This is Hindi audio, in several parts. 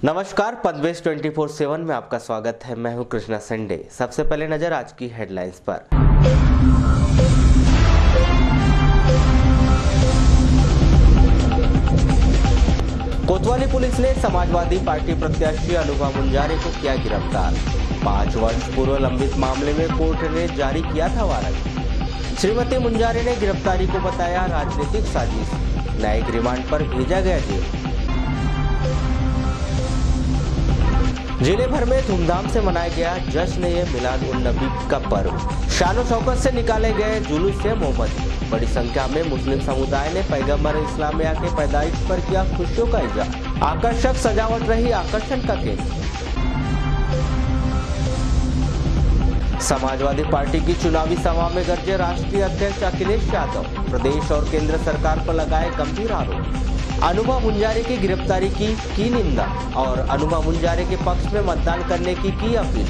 नमस्कार, पनवेश 24/7 में आपका स्वागत है। मैं हूं कृष्णा संडे। सबसे पहले नजर आज की हेडलाइंस पर। कोतवाली पुलिस ने समाजवादी पार्टी प्रत्याशी अनुभा मुंजारे को किया गिरफ्तार। 5 वर्ष पूर्व लंबित मामले में कोर्ट ने जारी किया था वारंट। श्रीमती मुंजारे ने गिरफ्तारी को बताया राजनीतिक साजिश। न्यायिक रिमांड पर भेजा गया जेल। जिले भर में धूमधाम से मनाया गया जश्न ए मिलाद उन नबी का पर्व। शानो शौकत से निकाले गए जुलूस से मोमबत्ती। बड़ी संख्या में मुस्लिम समुदाय ने पैगंबर इस्लामिया के पैदाइश पर किया खुशियों का इजहार। आकर्षक सजावट रही आकर्षण का केंद्र। समाजवादी पार्टी की चुनावी सभा में गरजे राष्ट्रीय अध्यक्ष अखिलेश यादव। प्रदेश और केंद्र सरकार पर लगाए गंभीर आरोप। अनुभा मुंजारे की गिरफ्तारी की निंदा और अनुभा मुंजारे के पक्ष में मतदान करने की अपील।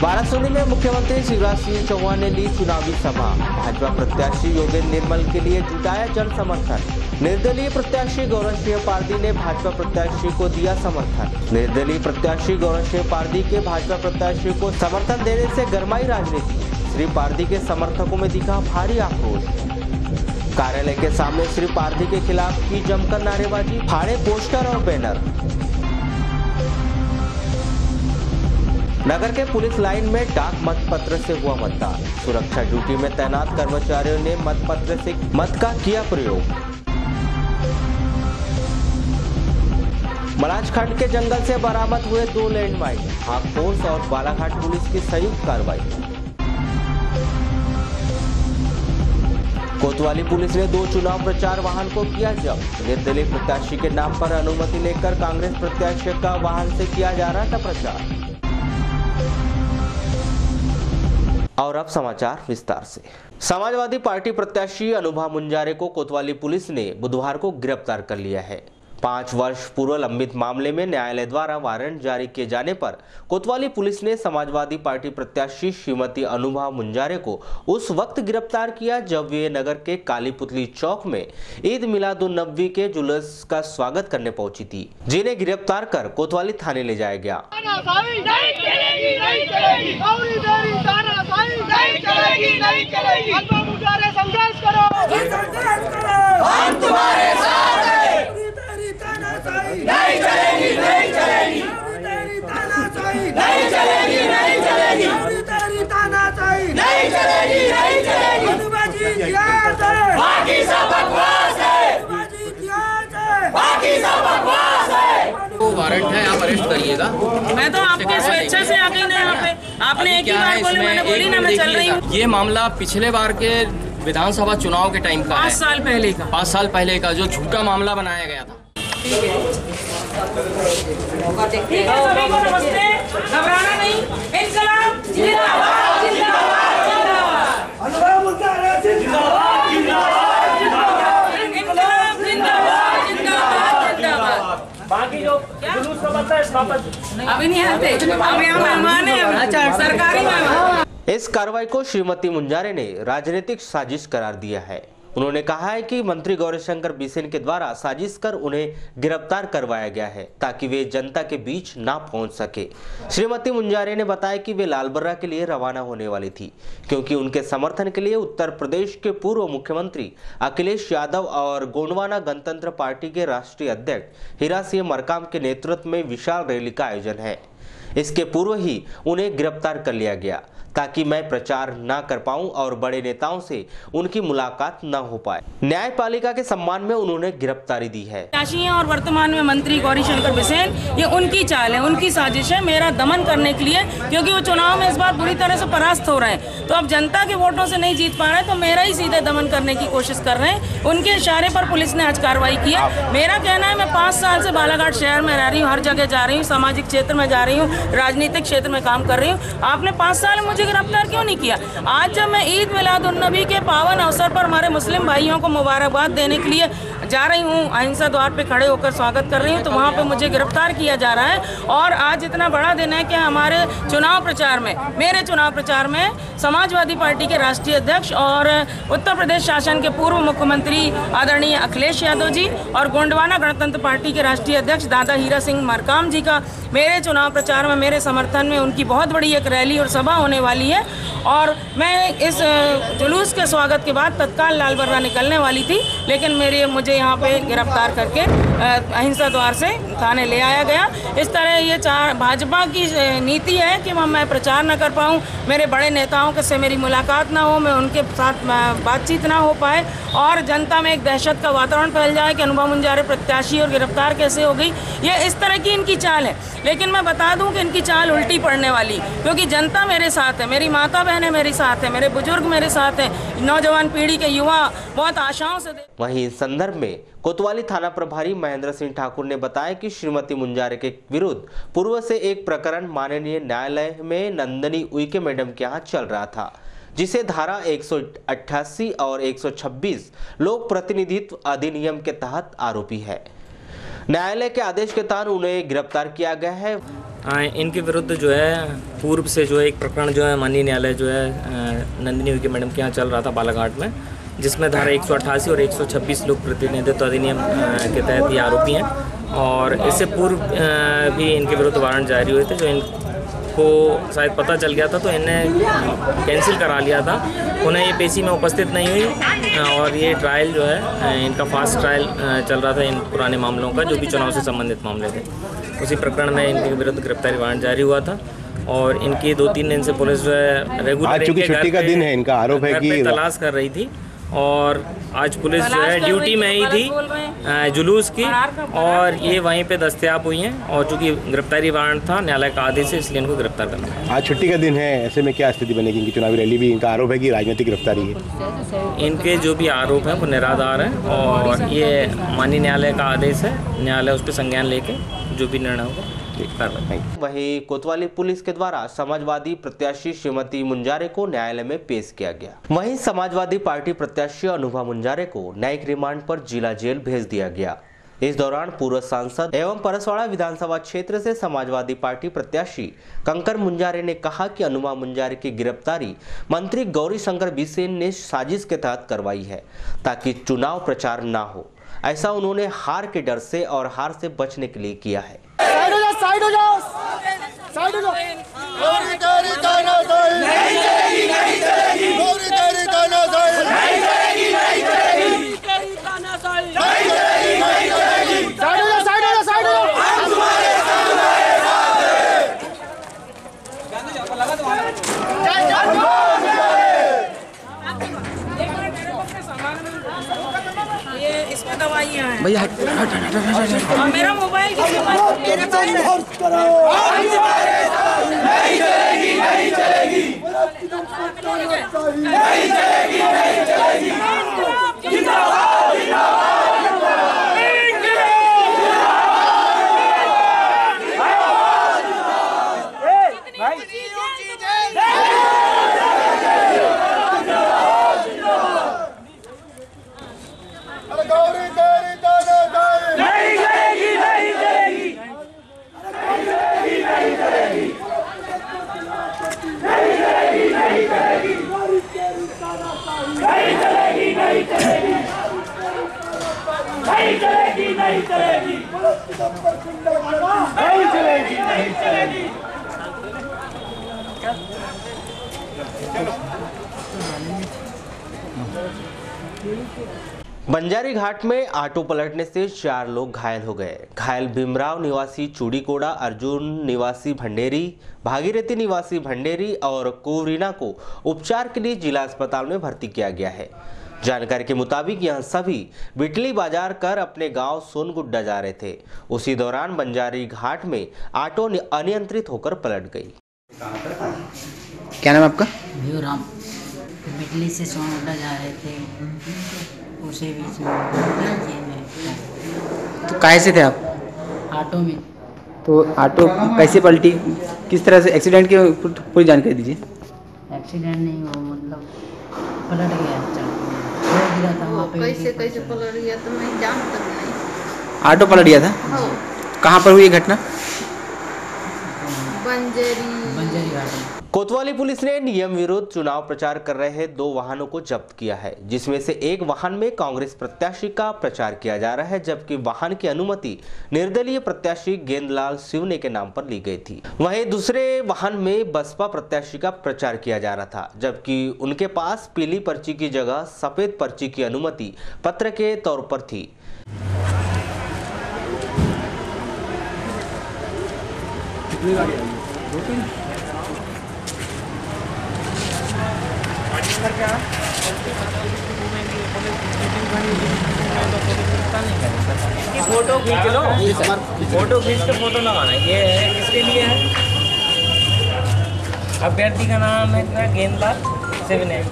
बारासूनी में मुख्यमंत्री शिवराज सिंह चौहान ने ली चुनावी सभा। भाजपा प्रत्याशी योगेंद्र निर्मल के लिए जुटाया जन समर्थन। निर्दलीय प्रत्याशी गौरव सिंह पारदी ने भाजपा प्रत्याशी को दिया समर्थन। निर्दलीय प्रत्याशी गौरव सिंह पारदी के भाजपा प्रत्याशी को समर्थन देने से गरमाई राजनीति। श्री पारदी के समर्थकों में दिखा भारी आक्रोश। कार्यालय के सामने श्री पारदी के खिलाफ की जमकर नारेबाजी, फाड़े पोस्टर और बैनर। नगर के पुलिस लाइन में डाक मतपत्र से हुआ मतदान। सुरक्षा ड्यूटी में तैनात कर्मचारियों ने मतपत्र से मत का किया प्रयोग। मलाजखंड के जंगल से बरामद हुए 2 लैंडमाइन। हाक फोर्स और बालाघाट पुलिस की संयुक्त कार्रवाई। कोतवाली पुलिस ने 2 चुनाव प्रचार वाहन को किया जब्त। निर्दलीय प्रत्याशी के नाम पर अनुमति लेकर कांग्रेस प्रत्याशी का वाहन से किया जा रहा था प्रचार। और अब समाचार विस्तार से। समाजवादी पार्टी प्रत्याशी अनुभा मुंजारे को कोतवाली पुलिस ने बुधवार को गिरफ्तार कर लिया है। 5 वर्ष पूर्व लंबित मामले में न्यायालय द्वारा वारंट जारी किए जाने पर कोतवाली पुलिस ने समाजवादी पार्टी प्रत्याशी श्रीमती अनुभा मुंजारे को उस वक्त गिरफ्तार किया जब वे नगर के काली पुतली चौक में ईद मिलाद उन नबी के जुलूस का स्वागत करने पहुंची थी, जिन्हें गिरफ्तार कर कोतवाली थाने ले जाया गया। नहीं चलेगी, नहीं चलेगी, तेरी तानाशाही नहीं चलेगी, नहीं चलेगी, तेरी तानाशाही नहीं चलेगी, नहीं चलेगी। अनुबाजी इतिहास है, बाकी सब बकवास है, अनुबाजी इतिहास है, बाकी सब बकवास है। वो वारंट है, आप अरेस्ट करिएगा। मैं तो आपके स्वेच्छा से आ गई ना यहाँ पे। आपने एक ही बार बोली, मैंने बोली ना, मैं चल रही हूँ। ये मामला पिछले बार के विधानसभा चुनाव के टाइम का 5 साल पहले का 5 साल पहले का जो झूठा मामला बनाया गया था। सभी को नमस्ते, घबराना नहीं। इंकलाब जिंदाबाद, जिंदाबाद, जिंदाबाद। अनुभा मुंजारे जिंदाबाद, जिंदाबाद, जिंदाबाद। इंकलाब जिंदाबाद, जिंदाबाद, जिंदाबाद। बाकी जो जुलूस का बता है वापस अभी नहीं आते, अब यहाँ मेहमान है, सरकारी मेहमान। इस कार्रवाई को श्रीमती मुंजारे ने राजनीतिक साजिश करार दिया है। उन्होंने कहा है कि मंत्री गौरीशंकर बिसेन के द्वारा साजिश कर उन्हें गिरफ्तार करवाया गया है ताकि वे जनता के बीच ना पहुंच सके। श्रीमती मुंजारे ने बताया कि वे लालबर्रा के लिए रवाना होने वाली थी क्योंकि उनके समर्थन के लिए उत्तर प्रदेश के पूर्व मुख्यमंत्री अखिलेश यादव और गोंडवाना गणतंत्र पार्टी के राष्ट्रीय अध्यक्ष हीरा सिंह मरकाम के नेतृत्व में विशाल रैली का आयोजन है। इसके पूर्व ही उन्हें गिरफ्तार कर लिया गया ताकि मैं प्रचार न कर पाऊं और बड़े नेताओं से उनकी मुलाकात न हो पाए। न्यायपालिका के सम्मान में उन्होंने गिरफ्तारी दी है। और वर्तमान में मंत्री गौरीशंकर बिसेन, ये उनकी चाल है, उनकी साजिश है मेरा दमन करने के लिए, क्योंकि वो चुनाव में इस बार बुरी तरह से परास्त हो रहे हैं। तो अब जनता के वोटों से नहीं जीत पा रहे तो मेरा ही सीधे दमन करने की कोशिश कर रहे हैं। उनके इशारे पर पुलिस ने आज कार्रवाई किया। मेरा कहना है, मैं 5 साल से बालाघाट शहर में रह रही हूँ, हर जगह जा रही हूँ, सामाजिक क्षेत्र में जा रही हूँ, राजनीतिक क्षेत्र में काम कर रही हूँ। आपने 5 साल में मुझे गिरफ्तार क्यों नहीं किया? आज जब मैं ईद मिलाद उन नबी के पावन अवसर पर हमारे मुस्लिम भाइयों को मुबारकबाद देने के लिए जा रही हूँ, अहिंसा द्वार पे खड़े होकर स्वागत कर रही हूँ, तो वहाँ पे मुझे गिरफ्तार किया जा रहा है। और आज इतना बड़ा दिन है कि हमारे चुनाव प्रचार में, मेरे चुनाव प्रचार में समाजवादी पार्टी के राष्ट्रीय अध्यक्ष और उत्तर प्रदेश शासन के पूर्व मुख्यमंत्री आदरणीय अखिलेश यादव जी और गोंडवाना गणतंत्र पार्टी के राष्ट्रीय अध्यक्ष दादा हीरा सिंह मरकाम जी का मेरे चुनाव प्रचार में, मेरे समर्थन में उनकी बहुत बड़ी एक रैली और सभा होने वाली है। और मैं इस जुलूस के स्वागत के बाद तत्काल लाल बर्रा निकलने वाली थी, लेकिन मुझे यहाँ पे गिरफ्तार करके अहिंसा द्वार से थाने ले आया गया। इस तरह ये भाजपा की नीति है कि मैं प्रचार न कर पाऊँ, मेरे बड़े नेताओं के से मेरी मुलाकात ना हो, मैं उनके साथ बातचीत ना हो पाए और जनता में एक दहशत का वातावरण फैल जाए कि अनुभव मुंजारे प्रत्याशी और गिरफ्तार कैसे हो गई। ये इस तरह की इनकी चाल है। लेकिन मैं बता दूं कि इनकी चाल उल्टी पड़ने वाली, क्योंकि जनता मेरे साथ है, मेरी माता बहनें मेरे साथ है, मेरे बुजुर्ग मेरे साथ हैं, नौजवान पीढ़ी के युवा बहुत आशाओं से। वहीं इस संदर्भ में कोतवाली थाना प्रभारी महेंद्र सिंह ठाकुर ने बताया कि श्रीमती मुंजारे के विरुद्ध पूर्व से एक प्रकरण माननीय न्यायालय में नंदनी उइके मैडम के यहाँ चल रहा था, जिसे धारा 188 और 126 लोक प्रतिनिधित्व अधिनियम के तहत आरोपी है। न्यायालय के आदेश के तहत उन्हें गिरफ्तार किया गया है। इनके विरुद्ध जो है पूर्व से जो एक प्रकरण जो है माननीय न्यायालय जो है नंदिनी उइके मैडम के यहाँ चल रहा था बालाघाट में, जिसमें धारा 188 और 126 लोक प्रतिनिधित्व अधिनियम के तहत ये आरोपी हैं। और इससे पूर्व भी इनके विरुद्ध वारंट जारी हुए थे, जो इनको शायद पता चल गया था तो इन्हें कैंसिल करा लिया था। उन्हें ये पेशी में उपस्थित नहीं हुई और ये ट्रायल जो है इनका फास्ट ट्रायल चल रहा था इन पुराने मामलों का, जो भी चुनाव से संबंधित मामले थे। उसी प्रकरण में इनके विरुद्ध गिरफ्तारी वारंट जारी हुआ था और इनकी 2-3 दिन से पुलिस जो है रेगुलर छुट्टी का दिन है, इनका आरोप है कि तलाश कर रही थी। और आज पुलिस जो है ड्यूटी में ही थी जुलूस की, और ये वहीं पे दस्तयाब हुई हैं। और चूंकि गिरफ्तारी वारंट था, न्यायालय का आदेश है, इसलिए इनको गिरफ्तार करना है। आज छुट्टी का दिन है, ऐसे में क्या स्थिति बनेगी? इनकी चुनावी रैली भी, इनका आरोप है कि राजनीतिक गिरफ्तारी है। इनके जो भी आरोप हैं वो निराधार हैं और ये माननीय न्यायालय का आदेश है, न्यायालय उस पर संज्ञान लेके जो भी निर्णय होगा। वहीं कोतवाली पुलिस के द्वारा समाजवादी प्रत्याशी श्रीमती मुंजारे को न्यायालय में पेश किया गया। वहीं समाजवादी पार्टी प्रत्याशी अनुभव मुंजारे को न्यायिक रिमांड पर जिला जेल भेज दिया गया। इस दौरान पूर्व सांसद एवं परसवाड़ा विधानसभा क्षेत्र से समाजवादी पार्टी प्रत्याशी कंकर मुंजारे ने कहा कि अनुभव मुंजारे की गिरफ्तारी मंत्री गौरीशंकर बिसेन ने साजिश के तहत करवाई है ताकि चुनाव प्रचार न हो। ऐसा उन्होंने हार के डर से और हार से बचने के लिए किया है। साइड हो जाओ, साइड हो जाओ। गौरी तानाशाही नहीं चलेगी, नहीं चलेगी। गौरी तानाशाही नहीं चलेगी, नहीं चलेगी। गौरी तानाशाही नहीं चलेगी, नहीं चलेगी। साइड हो जाओ, साइड हो जाओ, साइड हो जाओ। हम तुम्हारे साथ हैं। ये इसमें दवाइयाँ हैं भैया, हट। मेरा मोबाइल किसी पास, मेरे पास नहीं चलेगी, नहीं चलेगी, नहीं चलेगी, नहीं चलेगी। जिंदाबाद, जिंदाबाद। नहीं चलेगी, नहीं चलेगी, नहीं चलेगी, नहीं चलेगी। बंजारी घाट में ऑटो पलटने से 4 लोग घायल हो गए। घायल भीमराव निवासी चूड़ीकोड़ा, अर्जुन निवासी भंडेरी, भागीरथी निवासी भंडेरी और कोवरीना को उपचार के लिए जिला अस्पताल में भर्ती किया गया है। जानकारी के मुताबिक यह सभी बिटली बाजार कर अपने गांव सोनगुड्डा जा रहे थे। उसी दौरान बंजारी घाट में ऑटो अनियंत्रित होकर पलट गई। क्या नाम है आपका? भीमराव। बिटली से सोनगुड्डा जा रहे थे, उसी बीच में तो कैसे से थे आप? ऑटो में। तो ऑटो कैसे पलटी, किस तरह से एक्सीडेंट की पूरी जानकारी दीजिए। एक्सीडेंट नहीं हुआ, मतलब पलट गया, छोड़ गिरा था वहाँ पे। कैसे कैसे पलट गया तो मैं जानता नहीं। ऑटो पलट गया था? हो कहाँ पर हुई ये घटना? बंजरी घाट में। कोतवाली पुलिस ने नियम विरुद्ध चुनाव प्रचार कर रहे 2 वाहनों को जब्त किया है, जिसमें से एक वाहन में कांग्रेस प्रत्याशी का प्रचार किया जा रहा है, जबकि वाहन की अनुमति निर्दलीय प्रत्याशी गेंदलाल सिवने के नाम पर ली गई थी। वहीं दूसरे वाहन में बसपा प्रत्याशी का प्रचार किया जा रहा था, जबकि उनके पास पीली पर्ची की जगह सफेद पर्ची की अनुमति पत्र के तौर पर थी। फोटो खींच लो, फोटो खींच के फोटो लगाना। ये है किसके लिए है? अभ्यर्थी का नाम है गेंदलाल सिवने,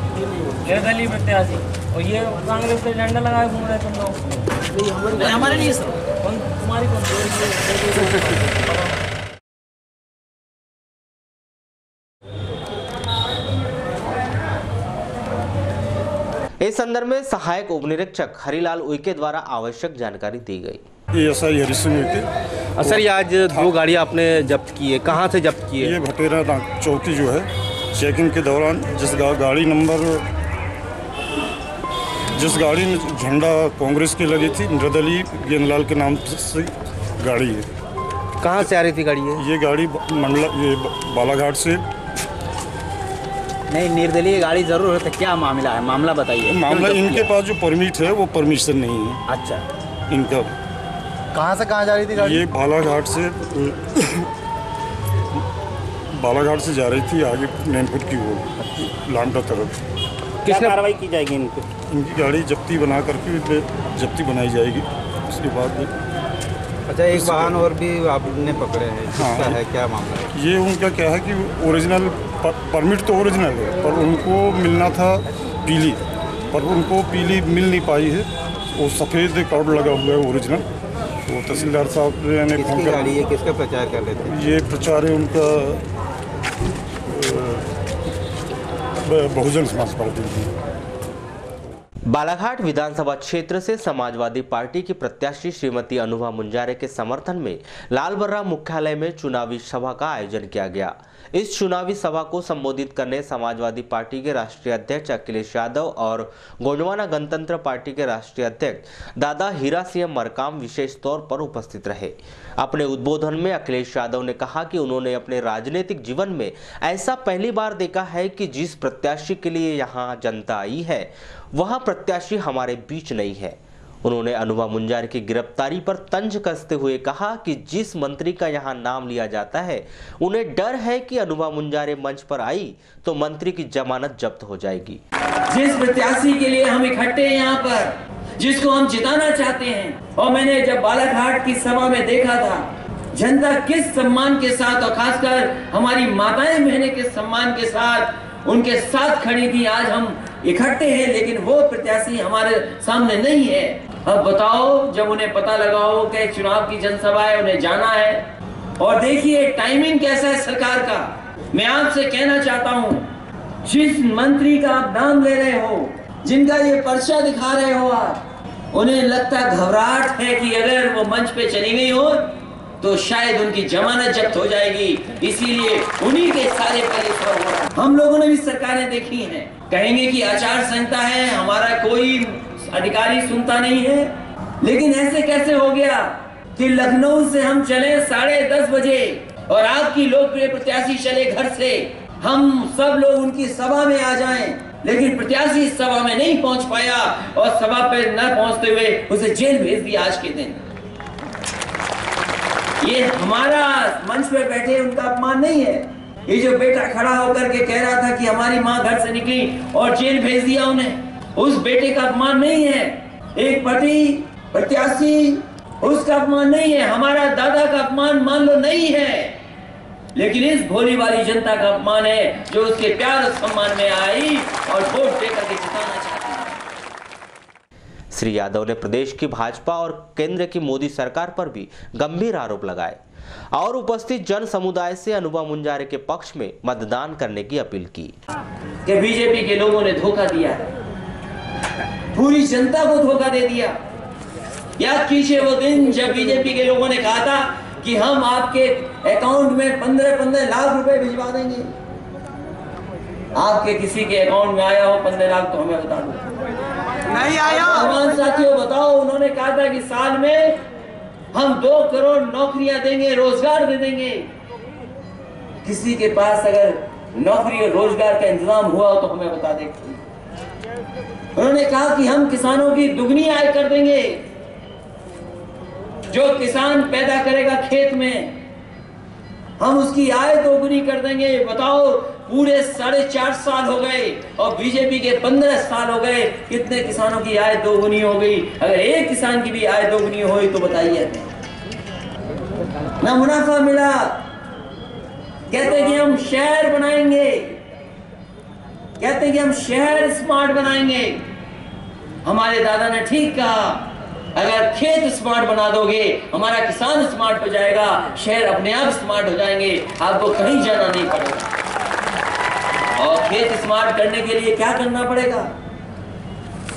निर्दलीय प्रत्याशी, और ये कांग्रेस का झंडा लगाए घूम रहे तुम लोग। हमारे लिए तुम्हारी इस संदर्भ में सहायक उप निरीक्षक हरिलाल उइके द्वारा आवश्यक जानकारी दी गई। ये SI हरि सिंह उइके। सर, ये आज 2 गाड़ियाँ आपने जब्त की है, कहाँ से जब्त की है? ये भटेरा चौकी जो है, चेकिंग के दौरान जिस गाड़ी में झंडा कांग्रेस की लगी थी, निर्दलीय गेंदलाल के नाम से गाड़ी है। कहाँ से आ रही थी गाड़ी? ये गाड़ी बालाघाट से। नहीं, निर्दलीय गाड़ी जरूर है, तो क्या मामला है? मामला बताइए। मामला इनके पास जो परमिट है वो परमिशन नहीं है। अच्छा, इनका कहाँ से कहाँ जा रही थी गाड़ी? ये बालाघाट से जा रही थी आगे नैनपुर की ओर, लामटा तरफ। क्या कार्रवाई की जाएगी इनको? इनकी गाड़ी जब्ती बनाई जाएगी। उसके बाद अच्छा, एक वाहन और भी आपने पकड़े हैं, किसका है, क्या मामला है? ये उनका क्या है कि ओरिजिनल परमिट तो ओरिजिनल है, पर उनको मिलना था पीली, पर उनको पीली मिल नहीं पाई है। वो सफ़ेद कार्ड लगा हुआ है ओरिजिनल। वो तहसीलदार साहब ने किसकी गाड़ी है, किसका प्रचार कर रहे थे? ये प्रचार है उनका बहुजन समाज पार्टी की। बालाघाट विधानसभा क्षेत्र से समाजवादी पार्टी की प्रत्याशी श्रीमती अनुभा मुंजारे के समर्थन में लालबर्रा मुख्यालय में चुनावी सभा का आयोजन किया गया। इस चुनावी सभा को संबोधित करने समाजवादी पार्टी के राष्ट्रीय अध्यक्ष अखिलेश यादव और गोंडवाना गणतंत्र पार्टी के राष्ट्रीय अध्यक्ष दादा हीरा सिंह मरकाम विशेष तौर पर उपस्थित रहे। अपने उद्बोधन में अखिलेश यादव ने कहा कि उन्होंने अपने राजनीतिक जीवन में ऐसा पहली बार देखा है कि जिस प्रत्याशी के लिए यहाँ जनता आई है वह प्रत्याशी हमारे बीच नहीं है। उन्होंने अनुभा मुंजारे की गिरफ्तारी पर तंज कसते हुए कहा कि जिस मंत्री का यहां नाम लिया जाता है उन्हें डर है कि अनुभा मुंजारे मंच पर आई तो मंत्री की जमानत जब्त हो जाएगी। जिस प्रत्याशी के लिए हम इकट्ठे हैं यहाँ पर, जिसको हम जिताना चाहते हैं, और मैंने जब बालाघाट की सभा में देखा था जनता किस सम्मान के साथ और खासकर हमारी माताएं बहनें के सम्मान के साथ उनके साथ खड़ी थी। आज हम इकट्ठे हैं लेकिन वो प्रत्याशी हमारे सामने नहीं है। अब बताओ, जब उन्हें पता लगा हो कि चुनाव की जनसभा है, उन्हें जाना है, और देखिए टाइमिंग कैसा है सरकार का। मैं आपसे कहना चाहता हूँ, जिस मंत्री का आप नाम ले रहे हो, जिनका ये पर्चा दिखा रहे हो आप, उन्हें लगता घबराहट है कि अगर वो मंच पे चली गई हो तो शायद उनकी जमानत जब्त हो जाएगी, इसीलिए उन्हीं के सारे पहले हम लोगों ने भी सरकारें देखी हैं, कहेंगे कि आचार संहिता है, हमारा कोई अधिकारी सुनता नहीं है। लेकिन ऐसे कैसे हो गया कि लखनऊ से हम चले 10:30 बजे और आपकी लोकप्रिय प्रत्याशी चले घर से, हम सब लोग उनकी सभा में आ जाएं, लेकिन प्रत्याशी सभा में नहीं पहुंच पाया और सभा पे न पहुंचते हुए उसे जेल भेज दिया आज के दिन। ये हमारा मंच पे बैठे उनका अपमान नहीं है। ये जो बेटा खड़ा होकर के कह रहा था कि हमारी माँ घर से निकली और जेल भेज दिया उन्हें, उस बेटे का अपमान नहीं है। एक पति प्रत्याशी, उसका अपमान नहीं है। हमारा दादा का अपमान मान लो नहीं है, लेकिन इस भोली वाली जनता का अपमान है जो उसके प्यार और सम्मान में आई और वोट देकर के जिताना चाहती है। श्री यादव ने प्रदेश की भाजपा और केंद्र की मोदी सरकार पर भी गंभीर आरोप लगाए और उपस्थित जन समुदाय से अनुभा मुंजारे के पक्ष में मतदान करने की अपील की। कि बीजेपी के लोगों ने धोखा दिया है, पूरी जनता को धोखा दे दिया। याद कीजिए वो दिन जब बीजेपी के लोगों ने कहा था कि हम आपके अकाउंट में 15-15 लाख रुपए भिजवा देंगे। आपके किसी के अकाउंट में आया हो 15 लाख तो हमें बता दो। नहीं आया। साथियों बताओ, उन्होंने कहा था कि साल में हम 2 करोड़ नौकरियां देंगे, रोजगार दे देंगे। किसी के पास अगर नौकरी और रोजगार का इंतजाम हुआ हो तो हमें बता दें। उन्होंने कहा कि हम किसानों की दुगनी आय कर देंगे। जो किसान पैदा करेगा खेत में, हम उसकी आय दोगुनी कर देंगे। बताओ, पूरे 4.5 साल हो गए और बीजेपी के 15 साल हो गए, कितने किसानों की आय दोगुनी हो गई? अगर एक किसान की भी आय दोगुनी हुई तो बताइए। ना मुनाफा मिला। कहते कि हम शहर बनाएंगे, कहते कि हम शहर स्मार्ट बनाएंगे। हमारे दादा ने ठीक कहा, अगर खेत स्मार्ट बना दोगे, हमारा किसान स्मार्ट हो जाएगा, शहर अपने आप स्मार्ट हो जाएंगे, आपको कहीं जाना नहीं पड़ेगा। और खेत स्मार्ट करने के लिए क्या करना पड़ेगा?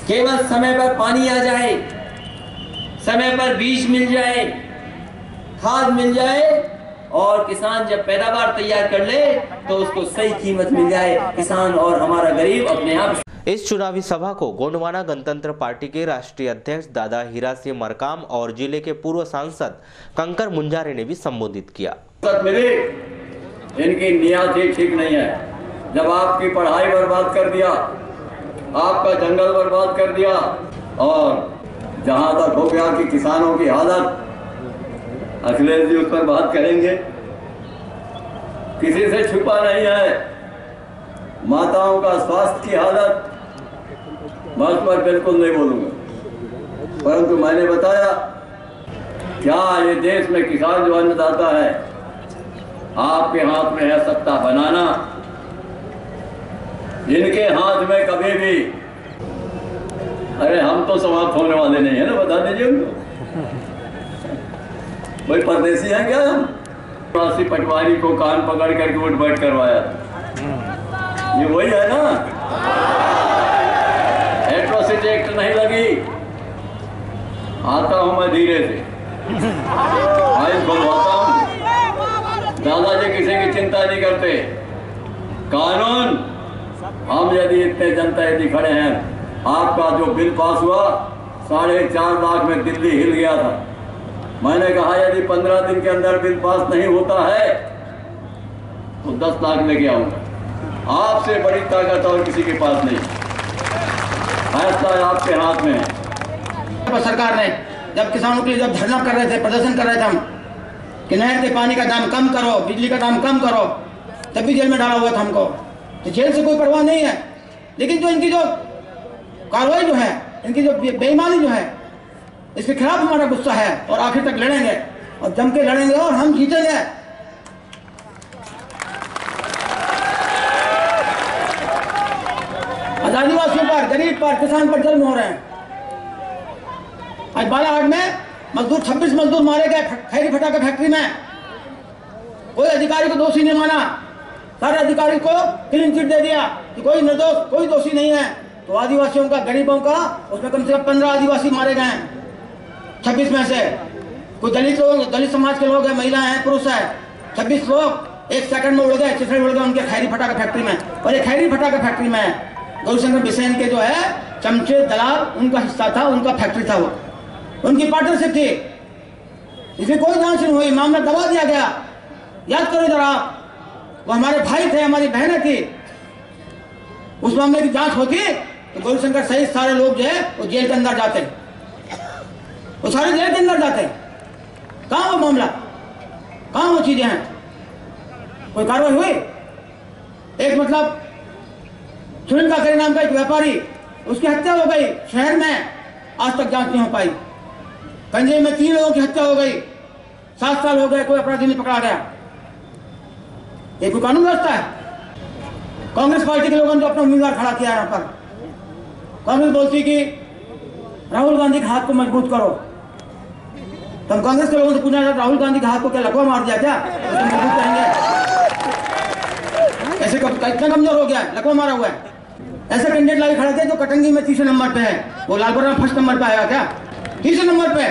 केवल समय पर पानी आ जाए, समय पर बीज मिल जाए, खाद मिल जाए और किसान जब पैदावार तैयार कर ले तो उसको सही कीमत मिल जाए, किसान और हमारा गरीब अपने आप। इस चुनावी सभा को गोंडवाना गणतंत्र पार्टी के राष्ट्रीय अध्यक्ष दादा हीरा सिंह मरकाम और जिले के पूर्व सांसद कंकर मुंजारे ने भी संबोधित किया। इनकी नियत ही ठीक नहीं है। जब आपकी पढ़ाई बर्बाद कर दिया, आपका जंगल बर्बाद कर दिया और जहां तक हो गया कि किसानों की हालत, अखिलेश जी उस पर बात करेंगे, किसी से छुपा नहीं है। माताओं का स्वास्थ्य की हालत मैं उस पर बिल्कुल नहीं बोलूंगा, परंतु मैंने बताया क्या ये देश में किसान जो अन्नदाता है, आपके हाथ में है सत्ता बनाना। इनके हाथ में कभी भी, अरे हम तो समाप्त होने वाले नहीं है ना, बता दीजिए उनको। कोई परदेसी है क्या? हम पटवारी को कान पकड़ करके वोट बैठ करवाया, ये वही है ना। एट्रोसिटी एक्ट नहीं लगी, आता हूं मैं धीरे से, आइस खुलवाता हूं। दादाजी किसी की चिंता नहीं करते। कानून, हम यदि इतने जनता यदि खड़े हैं, आपका जो बिल पास हुआ 4.5 लाख में दिल्ली हिल गया था। मैंने कहा यदि 15 दिन के अंदर बिल पास नहीं होता है तो 10 लाख लेके आऊंगा। आपसे बड़ी ताकत और किसी के पास नहीं, फैसला आपके हाथ में है। सरकार ने जब किसानों के लिए जब धरना कर रहे थे, प्रदर्शन कर रहे थे हम कि नहर के पानी का दाम कम करो, बिजली का दाम कम करो, तब भी जेल में डाला हुआ था हमको। तो जेल से कोई परवाह नहीं है, लेकिन जो इनकी जो कार्रवाई जो है, इनकी जो बेईमानी जो है, इसके खिलाफ हमारा गुस्सा है और आखिर तक लड़ेंगे और जम के लड़ेंगे और हम जीतेंगे। आदिवासियों पर, गरीब पर, किसान पर जुल्म हो रहे हैं। आज बालाघाट में मजदूर 26 मजदूर मारे गए खैरी फटाके फैक्ट्री में। कोई अधिकारी को दोषी नहीं माना, सारे अधिकारी को क्लीन चिट दे दिया कि कोई निर्दोष, कोई दोषी नहीं है। तो आदिवासियों का, गरीबों का, उसमें कम से कम 15 आदिवासी मारे गए हैं 26 में से। कोई दलित लोग, दलित समाज के लोग हैं, महिला हैं, पुरुष है। 26 लोग 1 सेकंड में उड़ गए, चिथड़े उड़ गए उनके खैरी फटाके फैक्ट्री में। और ये खैरी फटाके फैक्ट्री में गौरीशंकर बिसेन के जो है चमचे दलाल, उनका हिस्सा था, उनका फैक्ट्री था, वो उनकी पार्टनरशिप थी। इसमें कोई जांच नहीं हुई, मामला दबा दिया गया। याद करो जरा, वो हमारे भाई थे, हमारी बहनें थी। उस मामले की जांच होती तो गौरीशंकर सहित सारे लोग जो है वो जेल के अंदर जाते, वो सारे जेल के अंदर जाते। कहाँ वो मामला, कहाँ वो चीजें हैं? कोई कार्रवाई हुई? एक मतलब सुनील काकरे नाम का एक व्यापारी, उसकी हत्या हो गई शहर में, आज तक जांच नहीं हो पाई। गंजे में 3 लोगों की हत्या हो गई, 7 साल हो गए, कोई अपराधी नहीं पकड़ा गया। ये कोई कानून व्यवस्था है? कांग्रेस पार्टी के लोगों ने जो अपना उम्मीदवार खड़ा किया यहाँ पर, कांग्रेस बोलती कि राहुल गांधी के हाथ को मजबूत करो। तो हम कांग्रेस के लोगों से पूछना चाहते, राहुल गांधी के हाथ को क्या लकवा मार दिया क्या? उसको मजबूत करेंगे? ऐसे कितना कमजोर हो गया है, लकवा मारा हुआ है। ऐसे कैंडिडेट लाके खड़े थे जो कटंगी में 3 नंबर पे है, वो लालपुरा में 1st नंबर पे आएगा क्या? 3 नंबर पे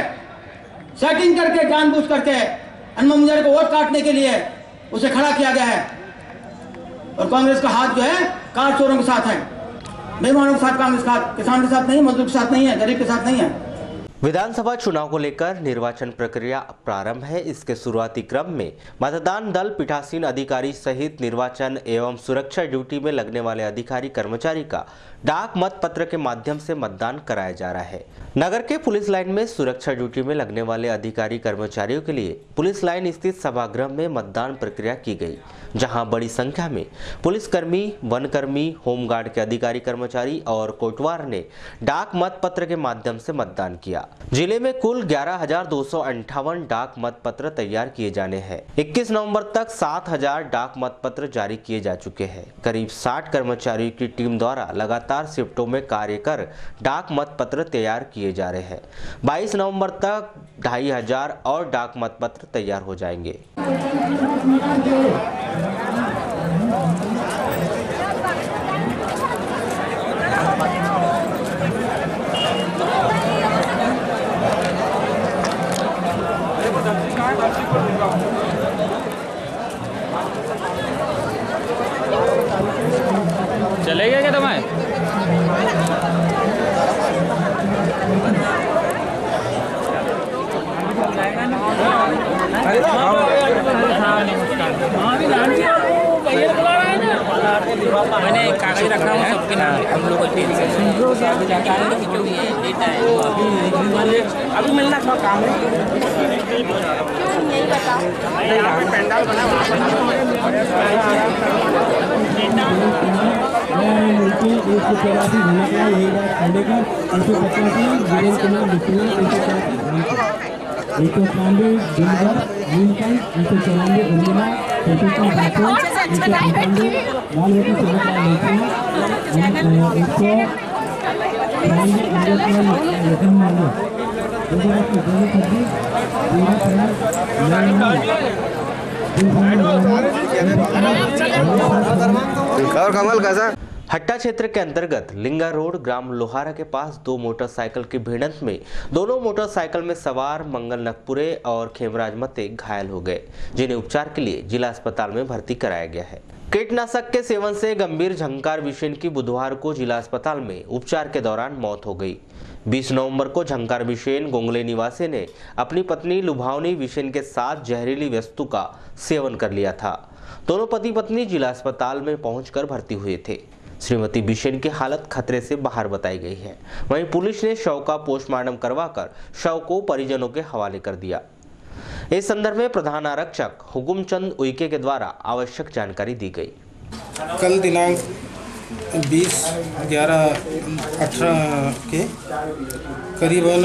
सेटिंग करके जानबूझ करके हनुमान मुंजारे को वोट काटने के लिए उसे खड़ा किया गया है। और कांग्रेस का हाथ जो है कार चोरों के साथ है, बेईमानों के साथ कांग्रेस का हाथ, किसान के साथ नहीं, मजदूर के साथ नहीं है, गरीब के साथ नहीं है। विधानसभा चुनाव को लेकर निर्वाचन प्रक्रिया प्रारंभ है। इसके शुरुआती क्रम में मतदान दल, पीठासीन अधिकारी सहित निर्वाचन एवं सुरक्षा ड्यूटी में लगने वाले अधिकारी कर्मचारी का डाक मत पत्र के माध्यम से मतदान कराया जा रहा है। नगर के पुलिस लाइन में सुरक्षा ड्यूटी में लगने वाले अधिकारी कर्मचारियों के लिए पुलिस लाइन स्थित सभागृह में मतदान प्रक्रिया की गई, जहां बड़ी संख्या में पुलिसकर्मी, वनकर्मी, होमगार्ड के अधिकारी कर्मचारी और कोटवार ने डाक मत पत्र के माध्यम से मतदान किया। जिले में कुल 11,258 डाक मत पत्र तैयार किए जाने हैं। 21 नवंबर तक 7,000 डाक मत पत्र जारी किए जा चुके हैं। करीब 60 कर्मचारियों की टीम द्वारा लगातार शिफ्टों में कार्य कर डाक मत पत्र तैयार किए जा रहे हैं। 22 नवंबर तक 2,500 और डाक मत पत्र तैयार हो जाएंगे। चलेगा क्या तुम्हें? मैंने कागज रखा हूँ सबके नाम, हम लोग अभी मिलना थोड़ा काम है। पंडाल बना कमल कैसा? हट्टा क्षेत्र के अंतर्गत लिंगा रोड ग्राम लोहारा के पास 2 मोटरसाइकिल की भिड़ंत में दोनों मोटरसाइकिल में सवार मंगल नकपुरे और खेमराज मते घायल हो गए, जिन्हें उपचार के लिए जिला अस्पताल में भर्ती कराया गया है। कीटनाशक के सेवन से गंभीर झंकार बिसेन की बुधवार को जिला अस्पताल में उपचार के दौरान मौत हो गई। 20 नवंबर को झंकार बिसेन गोंगले निवासी ने अपनी पत्नी लुभावनी बिसेन के साथ जहरीली वस्तु का सेवन कर लिया था। दोनों पति पत्नी जिला अस्पताल में पहुंचकर भर्ती हुए थे। श्रीमती बिसेन की हालत खतरे से बाहर बताई गई है। वहीं पुलिस ने शव का पोस्टमार्टम करवाकर शव को परिजनों के हवाले कर दिया। इस संदर्भ में प्रधान आरक्षक हुकुमचंद उइके के द्वारा आवश्यक जानकारी दी गई। कल दिनांक 20/11/18 के करीबन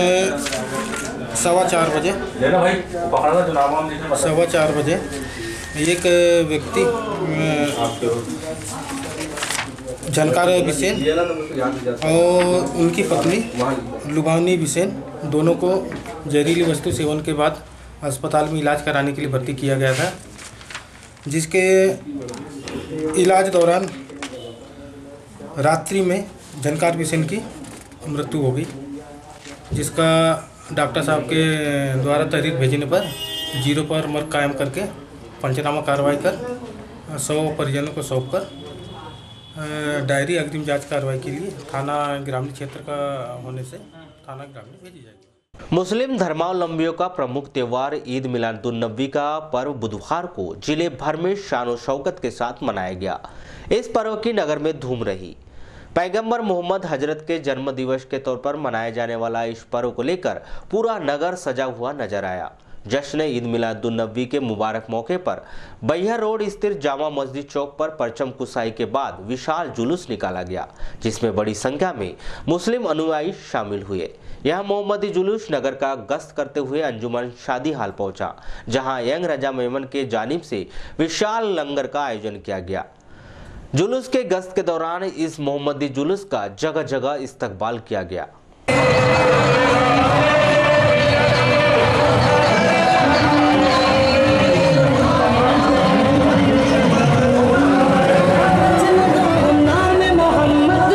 4:15 बजे एक व्यक्ति झंकार बिसेन और उनकी पत्नी लुभावनी बिसेन दोनों को जहरीली वस्तु सेवन के बाद अस्पताल में इलाज कराने के लिए भर्ती किया गया था, जिसके इलाज दौरान रात्रि में झंकार बिसेन की मृत्यु हो गई, जिसका डॉक्टर साहब के द्वारा तहरीर भेजने पर 0 पर मर्ग कायम करके पंचनामा कार्रवाई कर 100 परिजनों को सौंपकर डायरी अग्रिम जांच कार्रवाई के लिए थाना ग्रामीण क्षेत्र का होने से थाना ग्रामीण भेजी जाएगी। मुस्लिम धर्मावलंबियों का प्रमुख त्योहार ईद मिलादुन्नबी का पर्व बुधवार को जिले भर में शान शौकत के साथ मनाया गया। इस पर्व की नगर में धूम रही। पैगंबर मोहम्मद हजरत के जन्म दिवस के तौर पर मनाए जाने वाला इस पर्व को लेकर पूरा नगर सजा हुआ नजर आया। जश्न ईद मिलादुन्नबी के मुबारक मौके पर बैहर रोड स्थित जामा मस्जिद चौक पर परचम कुसाई के बाद विशाल जुलूस निकाला गया, जिसमें बड़ी संख्या में मुस्लिम अनुयायी शामिल हुए। यह मोहम्मदी जुलूस नगर का गश्त करते हुए अंजुमन शादी हाल पहुंचा, जहां यंग रजा मेमन के जानिब से विशाल लंगर का आयोजन किया गया। जुलूस के गश्त के दौरान इस मोहम्मदी जुलूस का जगह जगह इस्तकबाल किया गया। मोहम्मद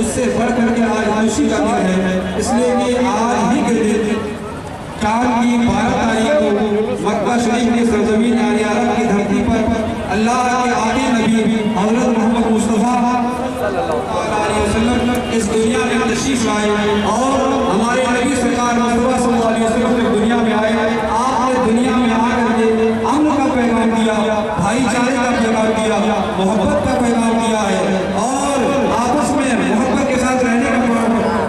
उससे बढ़ करके आज खुशी का दिन है, इसलिए कि आज ही के दिन चांद की 12 तारीख को मक्का शरीफ की सरजमीन अरब की धरती पर अल्लाह के आगे नबी हज़रत मोहम्मद मुस्तफ़ा सल्लल्लाहु अलैहि वसल्लम इस दुनिया में तशरीफ लाए और हमारे नबी सरकार मुस्तफ़ा सल्लल्लाहु अलैहि वसल्लम दुनिया में आए। आपने दुनिया में आकर के अमन का पैगाम दिया, भाईचारे का पैगाम दिया, मोहब्बत का पैगाम दिया है और आपस में मोहब्बत के साथ रहने का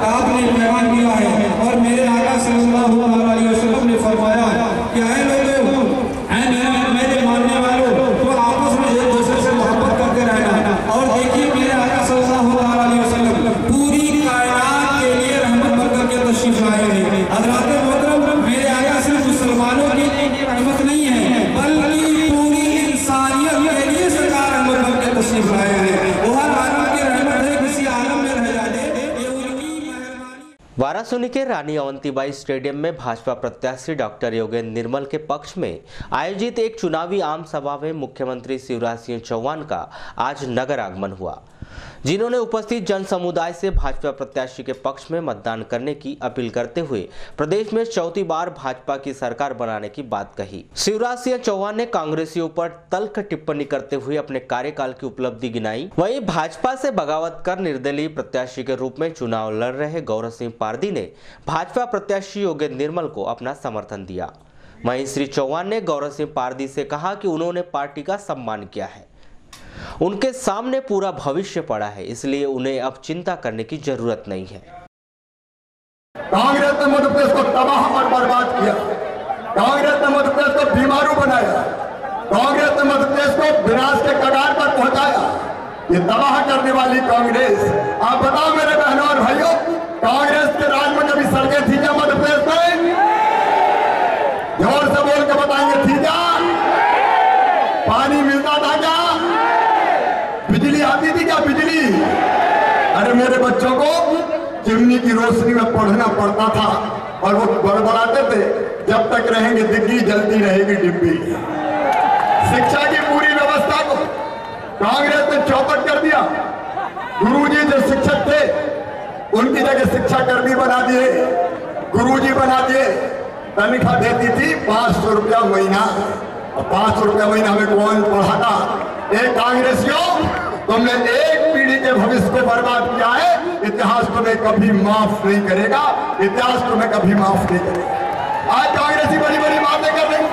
आपने पैगाम दिया है। और मेरे आका सल्लल्लाहु अलैहि वसल्लम ने फरमाया कि ऐ लोगों, मेरे मानने वालों, तो आपस में एक दूसरे से मोहब्बत करते रहना। और देखिए मेरे आका सल्लल्लाहु अलैहि वसल्लम पूरी कायनात के लिए रहमत बनकर के तशरीफ लाए हैं। हज़रात मोहतरम, मेरे आका सिर्फ मुसलमानों के लिए रहमत नहीं है, बल्कि पूरी इंसानियत के लिए सरकार रहमत बनकर तशरीफ लाए हैं। वो हर आलम की रहमत है, किसी आलम में रह जाए। वाराणसी के रानी अवंतीबाई स्टेडियम में भाजपा प्रत्याशी डॉक्टर योगेंद्र निर्मल के पक्ष में आयोजित एक चुनावी आम सभा में मुख्यमंत्री शिवराज सिंह चौहान का आज नगर आगमन हुआ, जिन्होंने उपस्थित जन समुदाय से भाजपा प्रत्याशी के पक्ष में मतदान करने की अपील करते हुए प्रदेश में चौथी बार भाजपा की सरकार बनाने की बात कही। शिवराज सिंह चौहान ने कांग्रेसियों पर तल्ख टिप्पणी करते हुए अपने कार्यकाल की उपलब्धि गिनाई। वहीं भाजपा से बगावत कर निर्दलीय प्रत्याशी के रूप में चुनाव लड़ रहे गौरव सिंह पारदी ने भाजपा प्रत्याशी योगेंद्र निर्मल को अपना समर्थन दिया। वहीं श्री चौहान ने गौरव सिंह पारदी से कहा कि उन्होंने पार्टी का सम्मान किया है, उनके सामने पूरा भविष्य पड़ा है, इसलिए उन्हें अब चिंता करने की जरूरत नहीं है। कांग्रेस ने मध्य प्रदेश को तबाह और बर्बाद किया, कांग्रेस ने मध्य प्रदेश को बीमारू बनाया, कांग्रेस ने मध्य प्रदेश को विनाश के कगार पर पहुंचाया। ये तबाह करने वाली कांग्रेस, आप बताओ मेरे बहनों और भाइयों, कांग्रेस के राज में कभी सड़कें थी क्या मध्य प्रदेश में? जोर से बोल के बताएंगे, थी क्या? पानी मिलता था क्या? बिजली आती थी क्या? बिजली? अरे मेरे बच्चों को चिमनी की रोशनी में पढ़ना पड़ता था और वो बड़बड़ाते थे, जब तक रहेंगे दिग्गी जलती रहेगी डिब्बी। शिक्षा की पूरी व्यवस्था को कांग्रेस ने चौपट कर दिया। गुरुजी जो शिक्षक थे उनकी जगह शिक्षा कर्मी बना दिए, गुरुजी बना दिए। तनख्वाह देती थी 500 रुपया महीना, और 500 रुपया महीना में कौन पढ़ाता? एक कांग्रेसियों, तुमने एक पीढ़ी के भविष्य को बर्बाद किया है। इतिहास तुम्हें कभी माफ नहीं करेगा, इतिहास तुम्हें कभी माफ नहीं करेगा। आज कांग्रेसी बड़ी बड़ी बातें कर रही,